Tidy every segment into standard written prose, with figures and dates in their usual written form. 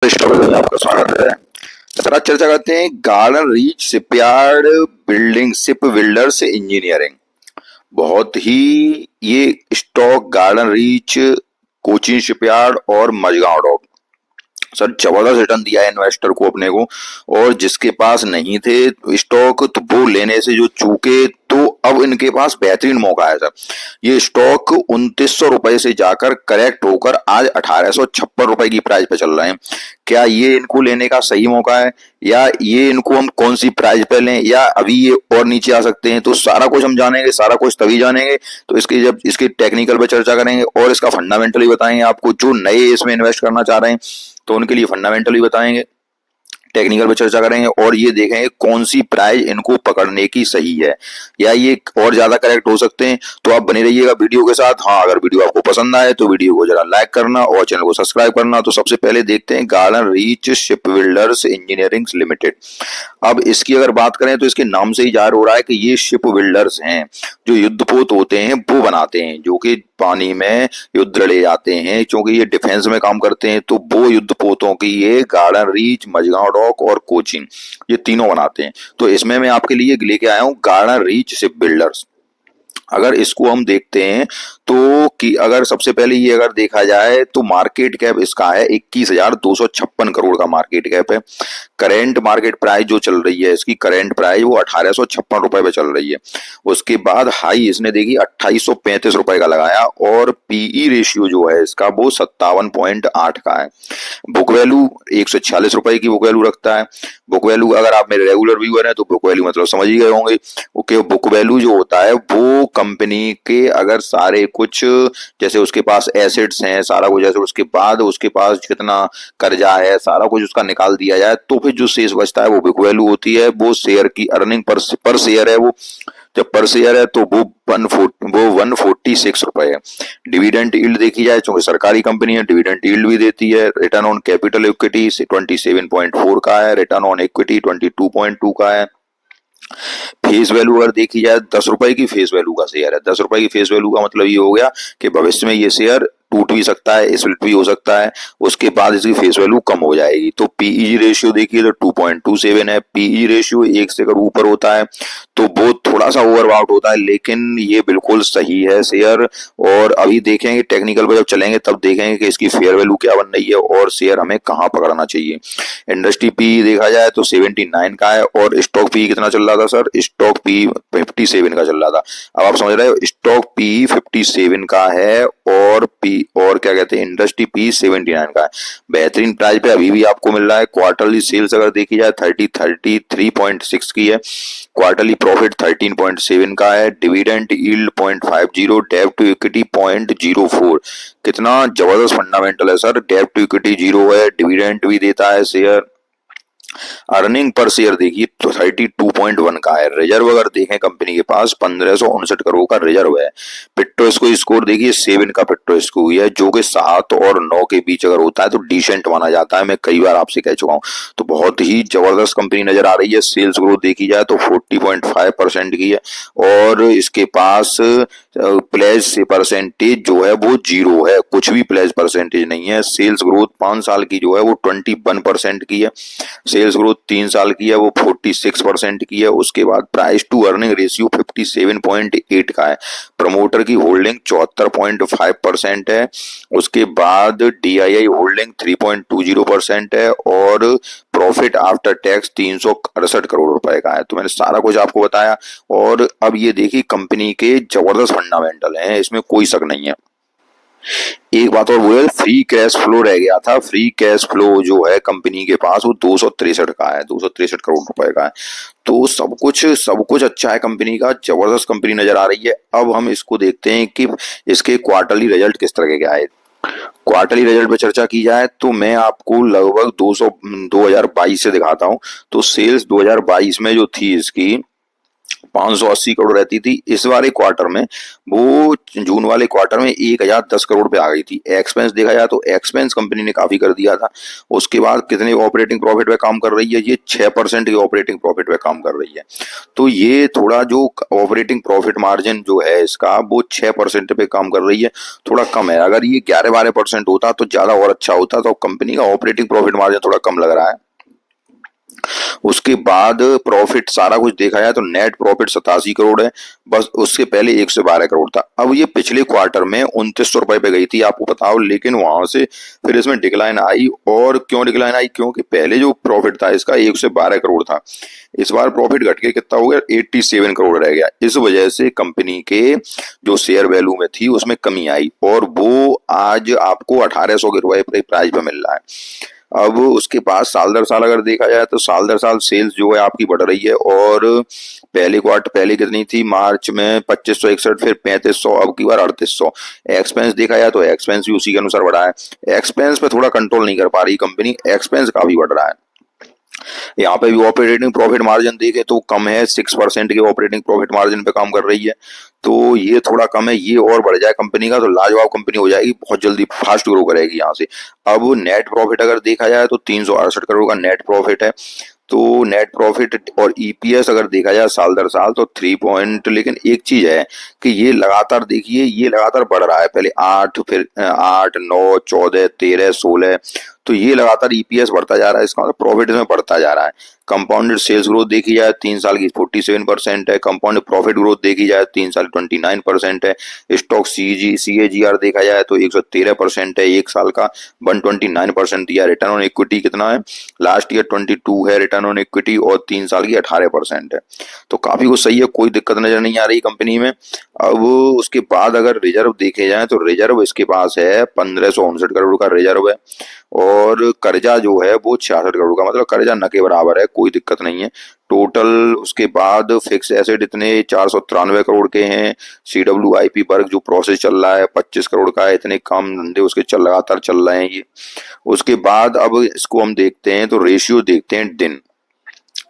में आपका स्वागत है। सर आज चर्चा करते हैं garden reach shipyard building ship builders engineering. बहुत ही ये stock garden Reach Cochin shipyard और मझगांव डॉक सर जबरदस्त रिटर्न दिया है इन्वेस्टर को अपने को। और जिसके पास नहीं थे स्टॉक तो वो लेने से जो चूके, तो अब इनके पास बेहतरीन मौका है सर। ये स्टॉक 2900 रुपए से जाकर करेक्ट होकर आज 1856 रुपए की प्राइस पे चल रहे हैं। क्या ये इनको लेने का सही मौका है, या ये इनको हम कौन सी प्राइस पे लें, या अभी ये और नीचे आ सकते हैं? तो सारा कुछ हम जानेंगे, सारा कुछ तभी जानेंगे तो इसकी जब इसके टेक्निकल पे चर्चा करेंगे और इसका फंडामेंटली बताएंगे आपको। जो नए इसमें इन्वेस्ट करना चाह रहे हैं तो उनके लिए फंडामेंटली बताएंगे, टेक्निकल पे चर्चा करेंगे और ये देखेंगे कौन सी प्राइस इनको पकड़ने की सही है, या ये और ज्यादा करेक्ट हो सकते हैं। तो आप बने रहिएगा वीडियो के साथ। हाँ, अगर वीडियो आपको पसंद आए तो वीडियो को जरा लाइक करना और चैनल को सब्सक्राइब करना। तो सबसे पहले देखते हैं garden reach ship builders engineering limited. अब इसकी अगर बात करें तो इसके नाम से ही जाहिर हो रहा है कि ये शिप बिल्डर्स हैं, जो युद्धपोत होते हैं वो बनाते हैं, जो कि पानी में युद्ध लड़े जाते हैं। क्योंकि ये डिफेंस में काम करते हैं तो वो युद्धपोतों की ये गार्डन रीच, मझगांव डॉक और कोचिन ये तीनों बनाते हैं। तो इसमें मैं आपके लिए लेके आया हूँ गार्डन रीच शिप बिल्डर्स। अगर इसको हम देखते हैं तो कि अगर सबसे पहले ये अगर देखा जाए तो मार्केट कैप इसका है 21,256 करोड़ का मार्केट कैप है। करेंट मार्केट प्राइस जो चल रही है इसकी, करेंट प्राइस वो 1856 रुपए पे चल रही है। उसके बाद हाई इसने देखी 2835 रुपए का लगाया और पीई रेशियो जो है इसका वो 57.8 का है। बुक वैल्यू 146 रुपए की बुक वैल्यू रखता है। बुक वैल्यू अगर आप मेरे रेगुलर व्यूअर हैं तो बुक वैल्यू मतलब समझ ही गए होंगे। ओके, बुक वैल्यू जो होता है वो कंपनी के अगर सारे कुछ जैसे उसके पास एसेट्स हैं, सारा कुछ जैसे उसके बाद उसके पास कितना कर्जा है, सारा कुछ उसका निकाल दिया जाए तो फिर जो शेष बचता है वो बुक वैल्यू होती है। वो शेयर की अर्निंग पर शेयर है, वो जब पर शेयर है तो वो 146 रुपए है। डिविडेंड यील्ड देखी जाए, चूंकि सरकारी कंपनी है डिविडेंड यील्ड भी देती है। रिटर्न ऑन कैपिटल इक्विटी 27.4 का है, रिटर्न ऑन इक्विटी 22.2 का है। फेस वैल्यू अगर देखी जाए 10 रुपए की फेस वैल्यू का शेयर है। 10 रुपए की फेस वैल्यू का मतलब ये हो गया कि भविष्य में ये शेयर टूट भी सकता है, स्प्लिट भी हो सकता है, उसके बाद इसकी फेस वैल्यू कम हो जाएगी। तो पीई रेशियो देखिए तो 2.27 है। पीई रेशियो 1 से अगर ऊपर होता है तो वो थोड़ा सा ओवरवाउट होता है, लेकिन ये बिल्कुल सही है शेयर। और अभी देखेंगे टेक्निकल पे जब चलेंगे तब देखेंगे कि इसकी फेयर वैल्यू क्या बन रही है और शेयर हमें कहाँ पकड़ना चाहिए। इंडस्ट्री पी देखा जाए तो 79 का है और स्टॉक पी कितना चल रहा था सर? स्टॉक पी 57 का चल रहा था। अब आप समझ रहे हो, स्टॉक पी 57 का है और पी और क्या कहते हैं इंडस्ट्री पी 79 का है। बेहतरीन प्राइस पे अभी भी आपको मिल रहा है। क्वार्टरली सेल्स अगर देखी जाए 33.6 की है। क्वार्टरली प्रॉफिट 13.7 का है। डिविडेंड यील्ड 0.50, डेब्ट टू इक्विटी 0.04। कितना जबरदस्त फंडामेंटल है सर। डेब्ट टू इक्विटी 0 है, डिविडेंड भी देता है शेयर। अर्निंग पर शेयर देखिए तो 32.1 का है। रिजर्व अगर देखें कंपनी के पास 1559 करोड़ का रिजर्व है। पिट्टो इसको स्कोर देखिए 7 का पिट्टो स्कोर है, जो कि 7 और 9 के बीच अगर होता है तो डिसेंट माना जाता है। मैं कई बार आपसे कह चुका हूं। तो बहुत ही जबरदस्त कंपनी नजर आ रही है। सेल्स ग्रोथ देखी जाए तो 40.5% की है और इसके पास प्लेज से परसेंटेज जो है वो 0 है, कुछ भी प्लेज परसेंटेज नहीं है। सेल्स ग्रोथ 5 साल की जो है वो 21% की है। सेल्स ग्रोथ 3 साल की है वो 46% की है। उसके बाद प्राइस टू अर्निंग रेशियो 57.8 का है। प्रमोटर की होल्डिंग 74.5% है। उसके बाद डीआईआई होल्डिंग 3.20% है और प्रॉफिट आफ्टर टैक्स 368 करोड़ रुपए का है। तो मैंने सारा कुछ आपको बताया और अब ये देखिए कंपनी के जबरदस्त फंडामेंटल हैं, इसमें कोई शक नहीं है। एक बात और वो है फ्री कैश फ्लो रह गया था। फ्री कैश फ्लो जो है कंपनी के पास वो 263 का है, 263 करोड़ रुपए का है। तो सब कुछ अच्छा है कंपनी का, जबरदस्त कंपनी नजर आ रही है। अब हम इसको देखते हैं कि इसके क्वार्टरली रिजल्ट किस तरह के आए। क्वार्टरली रिजल्ट पे चर्चा की जाए तो मैं आपको लगभग 2022 से दिखाता हूं। तो सेल्स 2022 में जो थी इसकी 580 करोड़ रहती थी। इस वाले क्वार्टर में वो जून वाले क्वार्टर में 1010 करोड़ पे आ गई थी। एक्सपेंस देखा जाए तो एक्सपेंस कंपनी ने काफी कर दिया था। उसके बाद कितने ऑपरेटिंग प्रॉफिट पे काम कर रही है, ये 6% की ऑपरेटिंग प्रॉफिट पे काम कर रही है। तो ये थोड़ा जो ऑपरेटिंग प्रॉफिट मार्जिन जो है इसका वो 6% पे काम कर रही है, थोड़ा कम है। अगर ये 11-12% होता तो ज्यादा और अच्छा होता। तो कंपनी का ऑपरेटिंग प्रॉफिट मार्जिन थोड़ा कम लग रहा है। उसके बाद प्रॉफिट सारा कुछ देखा जाए तो नेट प्रॉफिट 87 करोड़ है, बस उससे पहले 112 करोड़ था। अब ये पिछले क्वार्टर में 2900 रुपए पे गई थी, आपको बताओ, लेकिन वहां से फिर इसमें डिक्लाइन आई। और क्यों डिक्लाइन आई? क्योंकि पहले जो प्रॉफिट था इसका 112 करोड़ था, इस बार प्रॉफिट घट के कितना हो गया, 87 करोड़ रह गया। इस वजह से कंपनी के जो शेयर वैल्यू में थी उसमें कमी आई, और वो आज आपको 1800 के रुपए प्राइस पे मिल रहा है। अब उसके बाद साल दर साल अगर देखा जाए तो साल दर साल सेल्स जो है आपकी बढ़ रही है। और पहले क्वार्टर पहले कितनी थी, मार्च में 2561, फिर 3500, अब की बार 3800। एक्सपेंस देखा जाए तो एक्सपेंस भी उसी के अनुसार बढ़ा है। एक्सपेंस पे थोड़ा कंट्रोल नहीं कर पा रही कंपनी, एक्सपेंस काफी बढ़ रहा है। यहाँ पे भी ऑपरेटिंग प्रॉफिट मार्जिन देखे तो कम है, 6% के ऑपरेटिंग प्रॉफिट मार्जिन पे काम कर रही है। तो ये थोड़ा कम है, ये और बढ़ जाए कंपनी का तो लाजवाब कंपनी हो जाएगी, बहुत जल्दी फास्ट ग्रो करेगी यहाँ से। अब नेट प्रॉफिट अगर देखा जाए तो 368 करोड़ का नेट प्रॉफिट है। तो नेट प्रॉफिट और ईपीएस अगर देखा जाए साल दर साल तो 3 पॉइंट, लेकिन एक चीज है कि ये लगातार देखिए, ये लगातार बढ़ रहा है, पहले 8, फिर 8, 9, 14, 13, 16, तो ये लगातार ईपीएस बढ़ता जा रहा है, इसका मतलब प्रॉफिट इसमें बढ़ता जा रहा है। कंपाउंडेड सेल्स ग्रोथ देखी जाए 3 साल की 47% है। कंपाउंडेड प्रॉफिट ग्रोथ देखी जाए 3 साल 29% है। स्टॉक सीएजीआर देखा जाए तो 113% है, एक साल का 129% दिया। रिटर्न ऑन इक्विटी कितना है, लास्ट ईयर 22 है रिटर्न ऑन इक्विटी, और 3 साल की 18% है। तो काफी कुछ सही है, कोई दिक्कत नजर नहीं आ रही कंपनी में। अब उसके बाद अगर रिजर्व देखे जाए तो रिजर्व इसके पास है 1559 करोड़ का रिजर्व है, और कर्जा जो है वो 66 करोड़ का, मतलब कर्जा न के बराबर है, कोई दिक्कत नहीं है टोटल। उसके बाद फिक्स एसेट इतने 493 करोड़ के हैं। CWIP वर्क जो प्रोसेस चल रहा है 25 करोड़ का है। इतने काम धंधे उसके लगातार चल रहे हैं ये। उसके बाद अब इसको हम देखते हैं तो रेशियो देखते हैं दिन,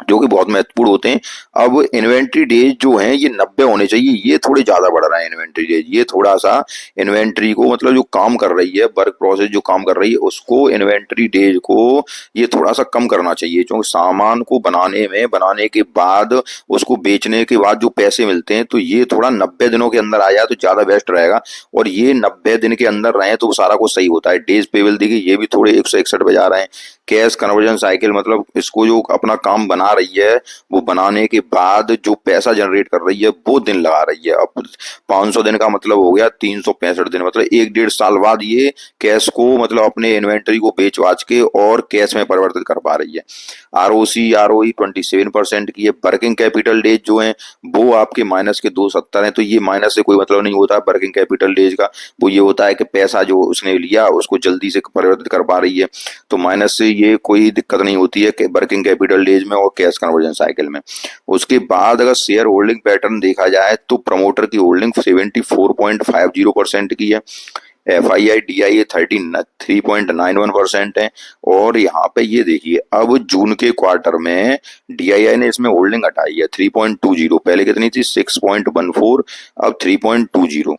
जो कि बहुत महत्वपूर्ण होते हैं। अब इन्वेंट्री डेज जो हैं ये 90 होने चाहिए, ये थोड़े ज्यादा बढ़ रहा है इन्वेंट्री डेज। ये थोड़ा सा इन्वेंट्री को, मतलब जो काम कर रही है वर्क प्रोसेस जो काम कर रही है उसको, इन्वेंट्री डेज को ये थोड़ा सा कम करना चाहिए, क्योंकि सामान को बनाने के बाद उसको बेचने के बाद जो पैसे मिलते हैं, तो ये थोड़ा 90 दिनों के अंदर आ जाए तो ज्यादा बेस्ट रहेगा। और ये 90 दिन के अंदर रहे तो सारा कुछ सही होता है। डेज पेबल देखिए ये भी थोड़े 161 पे जा रहे हैं। कैश कन्वर्जन साइकिल, मतलब इसको जो अपना काम बना रही है वो बनाने के बाद जो पैसा जनरेट कर रही है वो दिन लगा रही है। अब 500 दिन का मतलब हो गया 365 दिन, मतलब 1-1.5 साल बाद ये कैश को, मतलब अपने इन्वेंटरी को बेच बाच के और कैश में परिवर्तित कर पा रही है। ROE 27% की है। वर्किंग कैपिटल डेज जो है वो आपके माइनस के 270 है, तो ये माइनस से कोई मतलब नहीं होता वर्किंग कैपिटल डेज का। वो ये होता है कि पैसा जो उसने लिया उसको जल्दी से परिवर्तित कर पा रही है, तो माइनस से ये कोई दिक्कत नहीं होती है वर्किंग कैपिटल डेज में और कैश कन्वर्जन साइकिल में। उसके बाद अगर शेयर होल्डिंग पैटर्न देखा जाए तो प्रमोटर की होल्डिंग 74.50% की है। FII DIA 3.91% है। और यहाँ पे ये देखिए अब जून के क्वार्टर में DII ने इसमें होल्डिंग हटाई है 3.20, पहले कितनी थी 6.14, अब 3.20।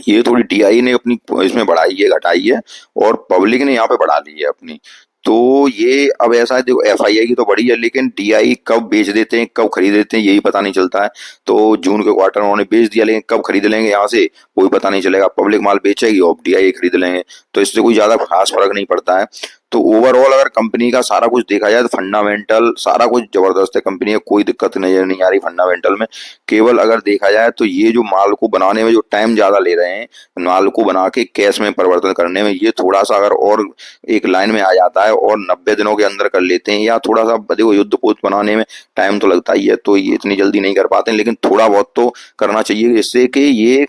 ये थोड़ी DII ने अपनी इसमें बढ़ाई है, घटाई है, और पब्लिक ने यहाँ पे बढ़ा ली है अपनी। तो ये अब ऐसा है, देखो FII की तो बढ़ी है, लेकिन DII कब बेच देते हैं कब खरीद देते हैं यही पता नहीं चलता है। तो जून के क्वार्टर में उन्होंने बेच दिया, लेकिन कब खरीद लेंगे यहाँ से कोई पता नहीं चलेगा। पब्लिक माल बेचेगी और DII खरीद लेंगे, तो इससे कोई ज्यादा खास फर्क नहीं पड़ता है। तो ओवरऑल अगर कंपनी का सारा कुछ देखा जाए तो फंडामेंटल सारा कुछ जबरदस्त है कंपनी है, कोई दिक्कत नजर नहीं आ रही फंडामेंटल में। केवल अगर देखा जाए तो ये जो माल को बनाने में जो टाइम ज्यादा ले रहे हैं, माल को बना के कैश में परिवर्तन करने में, ये थोड़ा सा अगर और एक लाइन में आ जाता है और 90 दिनों के अंदर कर लेते हैं, या थोड़ा सा देखो युद्ध पोत बनाने में टाइम तो लगता ही है, तो ये इतनी जल्दी नहीं कर पाते, लेकिन थोड़ा बहुत तो करना चाहिए, इससे कि ये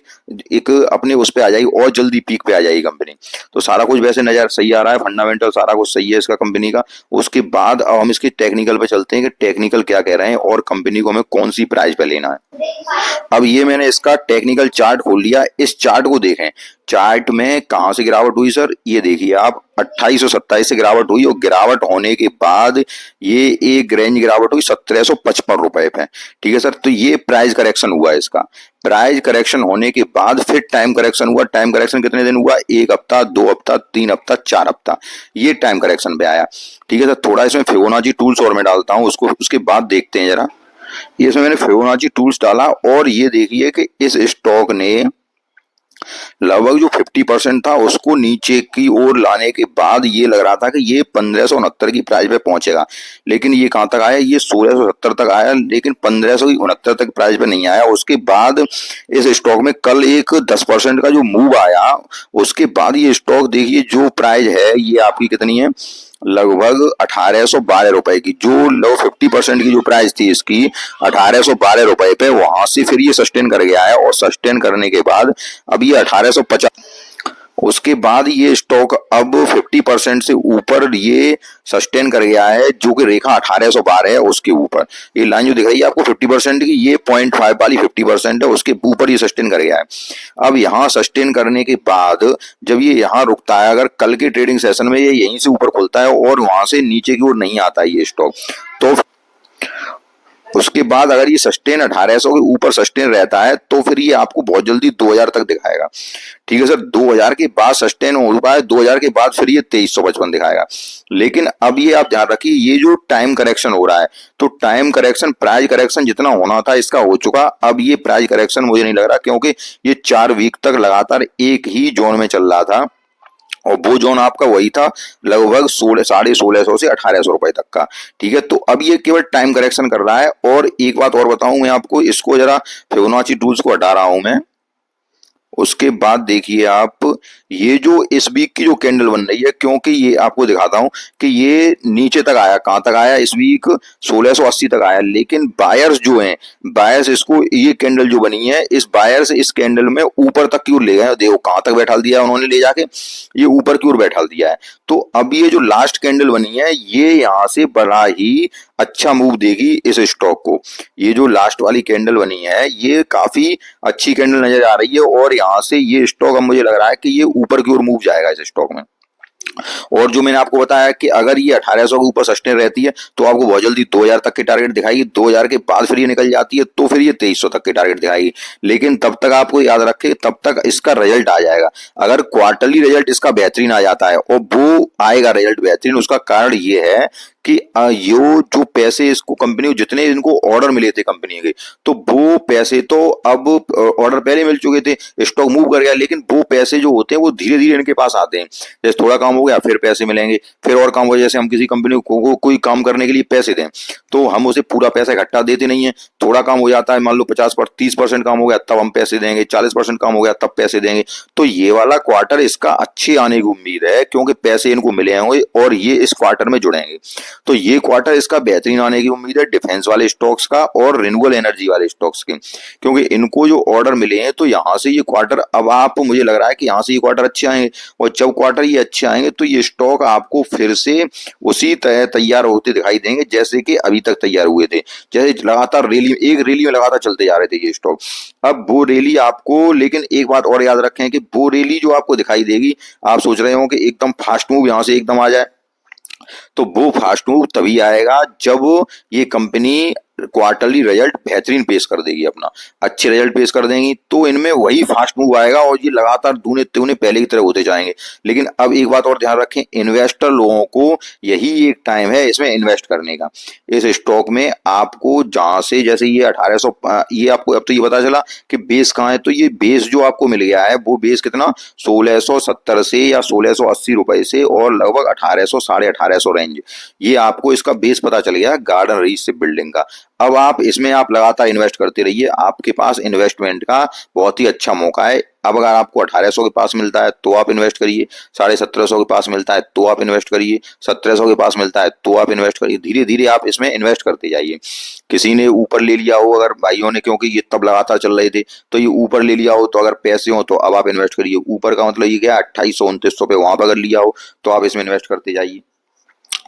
एक अपने उस पे आ जाएगी और जल्दी पीक पे आ जाएगी कंपनी। तो सारा कुछ वैसे नजर सही आ रहा है, फंडामेंटल सारा कुछ सही है इसका कंपनी का। उसके बाद अब हम इसके टेक्निकल पे चलते हैं कि टेक्निकल क्या कह रहे हैं और कंपनी को हमें कौन सी प्राइस पे लेना है। अब ये मैंने इसका टेक्निकल चार्ट खोल लिया, इस चार्ट को देखें। चार्ट में कहां से गिरावट हुई सर, ये देखिए आप 2827 से गिरावट हुई और गिरावट होने के बाद ये एक रेंज गिरावट हुई 1755 रुपए पे। ठीक है सर, तो ये प्राइस करेक्शन हुआ है इसका। प्राइस करेक्शन होने के बाद फिर टाइम करेक्शन हुआ। टाइम करेक्शन कितने दिन हुआ, 1 हफ्ता, 2 हफ्ता, 3 हफ्ता, 4 हफ्ता, ये टाइम करेक्शन पे आया। ठीक है सर, थोड़ा इसमें फिबोनाची टूल्स और मैं डालता हूँ उसको, उसके बाद देखते हैं जरा। ये इसमें मैंने फिबोनाची टूल्स डाला और ये देखिए कि इस स्टॉक ने लगभग जो 50% था उसको नीचे की ओर लाने के बाद ये लग रहा था कि ये 1569 की प्राइस पे पहुंचेगा, लेकिन ये कहां तक आया, ये 1670 तक आया, लेकिन 1569 तक प्राइस पे नहीं आया। उसके बाद इस स्टॉक में कल एक 10% का जो मूव आया, उसके बाद ये स्टॉक देखिए जो प्राइस है ये आपकी कितनी है, लगभग 1812 रुपए की, जो लो 50% की जो प्राइस थी इसकी 1812 रुपए पे, वहां से फिर ये सस्टेन कर गया है और सस्टेन करने के बाद अब ये 1850, उसके बाद ये स्टॉक अब 50% से ऊपर ये सस्टेन कर गया है, जो कि रेखा 1812 है उसके ऊपर। ये लाइन जो दिख रही है आपको 50% की, ये 0.5 वाली 50% है, उसके ऊपर ये सस्टेन कर गया है। अब यहाँ सस्टेन करने के बाद जब ये यहाँ रुकता है, अगर कल के ट्रेडिंग सेशन में ये यहीं से ऊपर खुलता है और वहां से नीचे की ओर नहीं आता है ये स्टॉक, तो उसके बाद अगर ये सस्टेन 1800 के ऊपर सस्टेन रहता है तो फिर ये आपको बहुत जल्दी 2000 तक दिखाएगा। ठीक है सर, 2000 के बाद सस्टेन हो चुका है, 2000 के बाद फिर ये 2355 दिखाएगा। लेकिन अब ये आप ध्यान रखिए, ये जो टाइम करेक्शन हो रहा है, तो टाइम करेक्शन प्राइस करेक्शन जितना होना था इसका हो चुका। अब ये प्राइस करेक्शन मुझे नहीं लग रहा, क्योंकि ये 4 वीक तक लगातार एक ही जोन में चल रहा था और वो जोन आपका वही था लगभग 1650 से 1800 रुपए तक का। ठीक है, तो अब ये केवल टाइम करेक्शन कर रहा है। और एक बात और बताऊं मैं आपको, इसको जरा फिबोनाची टूल्स को हटा रहा हूं मैं। उसके बाद देखिए आप, ये जो इस वीक की जो कैंडल बन रही है, क्योंकि ये आपको दिखाता हूं कि ये नीचे तक आया, कहां तक आया इस वीक 1680 तक आया, लेकिन बायर्स जो हैं, बायर्स इसको, ये कैंडल जो बनी है, इस बायर्स इस कैंडल में ऊपर तक की ओर ले गए। देखो कहां तक बैठा दिया है उन्होंने ले जाके, ये ऊपर की ओर बैठा दिया है। तो अब ये जो लास्ट कैंडल बनी है, ये यहाँ से बड़ा ही अच्छा मूव देगी इस स्टॉक को। ये जो लास्ट वाली कैंडल बनी है, ये काफी अच्छी कैंडल नजर आ रही है और यहाँ से ये स्टॉक अब मुझे लग रहा है कि ये ऊपर की ओर मूव जाएगा इस स्टॉक में। और जो मैंने आपको बताया कि अगर ये 1800 के ऊपर सस्टेन रहती है तो आपको बहुत जल्दी 2000 तक के टारगेट दिखाएगी, 2000 के बाद फिर ये निकल जाती है तो फिर ये 2300 तक के टारगेट दिखाएगी। लेकिन तब तक आपको याद रखें, तब तक इसका रिजल्ट आ जाएगा। अगर क्वार्टरली रिजल्ट इसका बेहतरीन आ जाता है, और वो आएगा रिजल्ट बेहतरीन, उसका कारण ये है कि यो जो पैसे इसको कंपनी को, जितने इनको ऑर्डर मिले थे कंपनी के, तो वो पैसे तो अब ऑर्डर पहले मिल चुके थे, स्टॉक मूव कर गया, लेकिन वो पैसे जो होते हैं वो धीरे धीरे इनके पास आते हैं। जैसे थोड़ा काम हो गया फिर पैसे मिलेंगे, फिर और काम हो गया, जैसे हम किसी कंपनी को कोई काम करने के लिए पैसे दें तो हम उसे पूरा पैसा इकट्ठा देते नहीं है, थोड़ा काम हो जाता है, मान लो 30% काम हो गया तब हम पैसे देंगे, 40% काम हो गया तब पैसे देंगे। तो ये वाला क्वार्टर इसका अच्छे आने की उम्मीद है, क्योंकि पैसे इनको मिले होंगे और ये इस क्वार्टर में जुड़ेंगे। तो ये क्वार्टर इसका बेहतरीन आने की उम्मीद है डिफेंस वाले स्टॉक्स का और रिन्यूएबल एनर्जी वाले स्टॉक्स की, क्योंकि इनको जो ऑर्डर मिले हैं तो यहाँ से ये क्वार्टर, अब आप मुझे लग रहा है कि यहाँ से ये क्वार्टर अच्छे आएंगे, और जब क्वार्टर ये अच्छे आएंगे तो ये स्टॉक आपको फिर से उसी तरह तैयार होते दिखाई देंगे जैसे कि अभी तक तैयार हुए थे। जैसे लगातार रैली, एक रैली में लगातार चलते जा रहे थे ये स्टॉक, अब वो रैली आपको, लेकिन एक बात और याद रखें कि वो रैली जो आपको दिखाई देगी, आप सोच रहे हो कि एकदम फास्ट मूव यहाँ से एकदम आ जाए, तो वो फास्ट मूव तभी आएगा जब ये कंपनी क्वार्टरली रिजल्ट बेहतरीन पेश कर देगी, अपना अच्छे रिजल्ट पेश कर देंगी, तो इनमें वही फास्ट मूव आएगा और ये लगातार दूने तिगुने पहले की तरह होते जाएंगे। लेकिन अब एक बात और ध्यान रखें, इन्वेस्टर लोगों को यही एक टाइम है इसमें इन्वेस्ट करने का। इस स्टॉक में आपको जहां से, जैसे ये 1800, ये आपको अब तो ये पता चला कि बेस कहाँ है, तो ये बेस जो आपको मिल गया है वो बेस कितना 1670 से या 1680 रुपए से और लगभग 1800 साढ़े 1800 रेंज, ये आपको इसका बेस पता चल गया गार्डन रीच शिप बिल्डिंग का। अब आप इसमें आप लगातार इन्वेस्ट करते रहिए, आपके पास इन्वेस्टमेंट का बहुत ही अच्छा मौका है। अब अगर आपको 1800 के पास मिलता है तो आप इन्वेस्ट करिए, 1750 के पास मिलता है तो आप इन्वेस्ट करिए, 1700 के पास मिलता है तो आप इन्वेस्ट करिए, धीरे धीरे आप इसमें इन्वेस्ट करते जाइए। किसी ने ऊपर ले लिया हो अगर भाइयों ने, क्योंकि ये तब लगातार चल रहे थे, तो ये ऊपर ले लिया हो, तो अगर पैसे हो तो अब आप इन्वेस्ट करिए। ऊपर का मतलब ये क्या, 2800 2900 पे वहां पर अगर लिया हो तो आप इसमें इन्वेस्ट करते जाइए।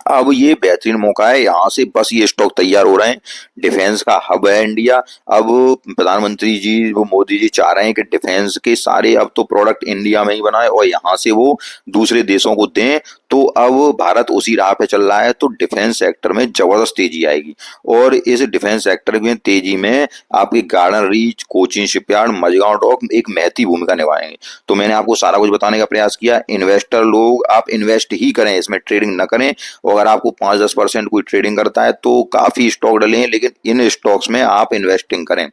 अब ये बेहतरीन मौका है, यहाँ से बस ये स्टॉक तैयार हो रहे हैं। डिफेंस का हब है इंडिया। अब प्रधानमंत्री जी वो मोदी जी चाह रहे हैं कि डिफेंस के सारे अब तो प्रोडक्ट इंडिया में ही बनाए और यहाँ से वो दूसरे देशों को दें। तो अब भारत उसी राह पे चल रहा है, तो डिफेंस सेक्टर में जबरदस्त तेजी आएगी। और इस डिफेंस सेक्टर में तेजी में आपके Garden Reach, Cochin Shipyard, Mazagon Dock एक महती भूमिका निभाएंगे। तो मैंने आपको सारा कुछ बताने का प्रयास किया। इन्वेस्टर लोग आप इन्वेस्ट ही करें, इसमें ट्रेडिंग न करें। और अगर आपको 5-10% कोई ट्रेडिंग करता है तो काफी स्टॉक डले हैं, लेकिन इन स्टॉक्स में आप इन्वेस्टिंग करें।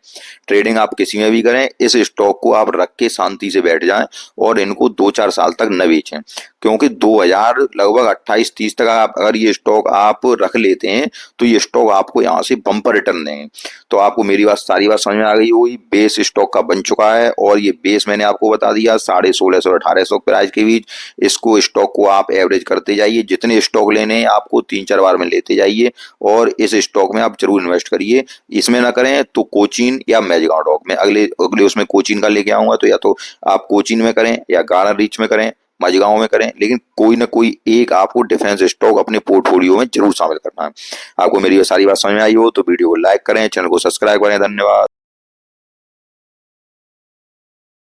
ट्रेडिंग आप किसी में भी करें, इस स्टॉक को आप रख के शांति से बैठ जाएं और इनको 2-4 साल तक न बेचें, क्योंकि 2000 लगभग 28-30 तक आप अगर ये स्टॉक आप रख लेते हैं तो ये स्टॉक आपको यहाँ से बम्पर रिटर्न देंगे। तो आपको मेरी बात सारी बात समझ में आ गई होगी। बेस स्टॉक का बन चुका है और ये बेस मैंने आपको बता दिया 1650 और 1800 प्राइस के बीच। इसको स्टॉक को आप एवरेज करते जाइए, जितने स्टॉक लेने हैं आपको 3-4 बार में लेते जाइए और इस स्टॉक में आप जरूर इन्वेस्ट करिए। इसमें ना करें तो कोचिन या मैजिकॉन डॉक में अगले अगले उसमें कोचिन का लेके आऊंगा, तो या तो आप कोचिन में करें या गार्डन रीच में करें, मझगांव में करें, लेकिन कोई ना कोई एक आपको डिफेंस स्टॉक अपने पोर्टफोलियो में जरूर शामिल करना है। आपको मेरी ये सारी बात समझ में आई हो तो वीडियो को लाइक करें, चैनल को सब्सक्राइब करें। धन्यवाद।